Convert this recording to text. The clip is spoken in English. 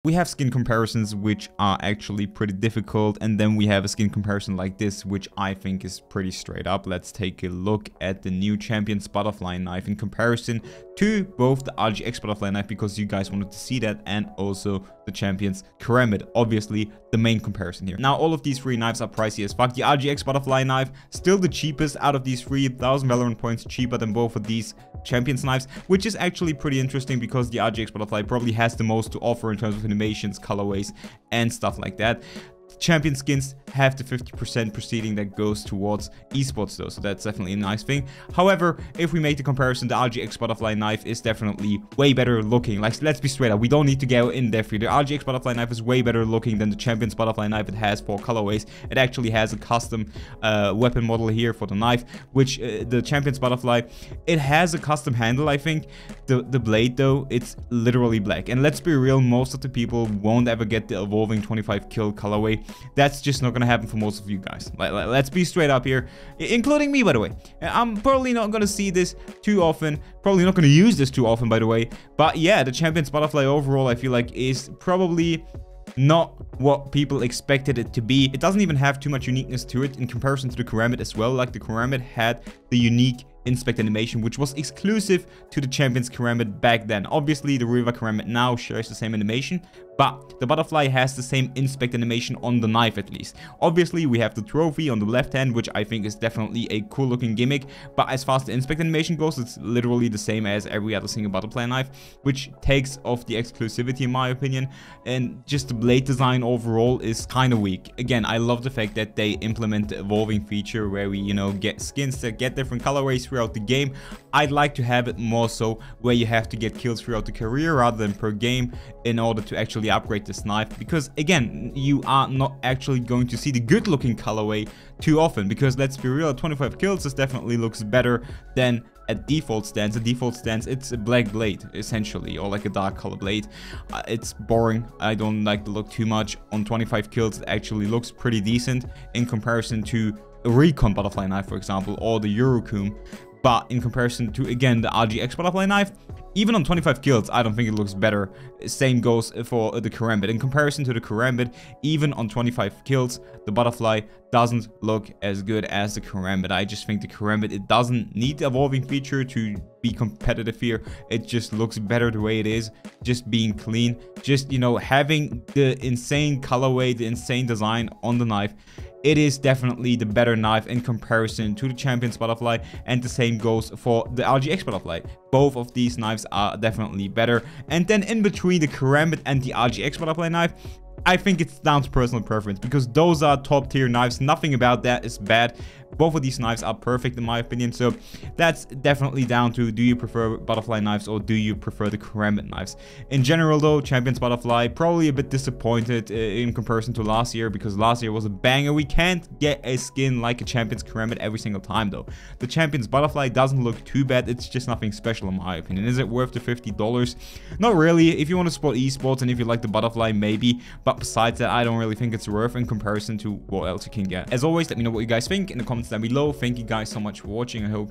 We have skin comparisons which are actually pretty difficult, and then we have a skin comparison like this, which I think is pretty straight up. Let's take a look at the new Champion's Butterfly Knife in comparison to both the RGX Butterfly Knife, because you guys wanted to see that, and also the Champion's Karambit, obviously the main comparison here. Now, all of these three knives are pricey as fuck. The RGX Butterfly Knife, still the cheapest out of these three, 1,000 Valorant points cheaper than both of these Champion's knives, which is actually pretty interesting because the RGX Butterfly probably has the most to offer in terms of animations, colorways, and stuff like that. Champion skins have the 50% proceeding that goes towards esports though, so that's definitely a nice thing. However, if we make the comparison, the RGX Butterfly Knife is definitely way better looking. Like, let's be straight up, we don't need to go in depth here. The RGX Butterfly Knife is way better looking than the Champion's Butterfly Knife. It has 4 colorways. It actually has a custom weapon model here for the knife, which the Champion's Butterfly, it has a custom handle, I think. The blade though, it's literally black. And let's be real, most of the people won't ever get the evolving 25 kill colorway. That's just not gonna happen for most of you guys. Let's be straight up here, including me, by the way. I'm probably not gonna see this too often, probably not gonna use this too often, by the way. But yeah, the Champion's Butterfly overall, I feel like, is probably not what people expected it to be. It doesn't even have too much uniqueness to it in comparison to the Karambit as well. Like, the Karambit had the unique inspect animation, which was exclusive to the Champion's Karambit back then. Obviously, the River Karambit now shares the same animation, but the Butterfly has the same inspect animation on the knife, at least. Obviously, we have the trophy on the left hand, which I think is definitely a cool looking gimmick, but as far as the inspect animation goes, it's literally the same as every other single Butterfly knife, which takes off the exclusivity in my opinion. And just the blade design overall is kind of weak. Again, I love the fact that they implement the evolving feature where we, you know, get skins that get different colorways throughout the game. I'd like to have it more so where you have to get kills throughout the career rather than per game in order to actually upgrade this knife, because again, you are not actually going to see the good looking colorway too often, because let's be real, at 25 kills this definitely looks better than at default stance. At default stance, it's a black blade essentially, or like a dark color blade. It's boring. I don't like the look too much. On 25 kills it actually looks pretty decent in comparison to a Recon Butterfly Knife, for example, or the Eurocoom. But in comparison to, again, the RGX Butterfly Knife, even on 25 kills, I don't think it looks better. Same goes for the Karambit. In comparison to the Karambit, even on 25 kills, the Butterfly doesn't look as good as the Karambit. I just think the Karambit, it doesn't need the evolving feature to be competitive here. It just looks better the way it is, just being clean. Just, you know, having the insane colorway, the insane design on the knife. It is definitely the better knife in comparison to the Champion's Butterfly, and the same goes for the RGX Butterfly. Both of these knives are definitely better. And then in between the Karambit and the RGX Butterfly knife, I think it's down to personal preference, because those are top tier knives. Nothing about that is bad. Both of these knives are perfect in my opinion. So that's definitely down to, do you prefer Butterfly knives or do you prefer the Karambit knives? In general though, Champion's Butterfly probably a bit disappointed in comparison to last year, because last year was a banger. We can't get a skin like a Champion's Karambit every single time though. The Champion's Butterfly doesn't look too bad. It's just nothing special in my opinion. Is it worth the $50? Not really. If you want to support esports and if you like the Butterfly, maybe. But besides that, I don't really think it's worth in comparison to what else you can get. As always, let me know what you guys think in the comments down below. Thank you guys so much for watching. I hope you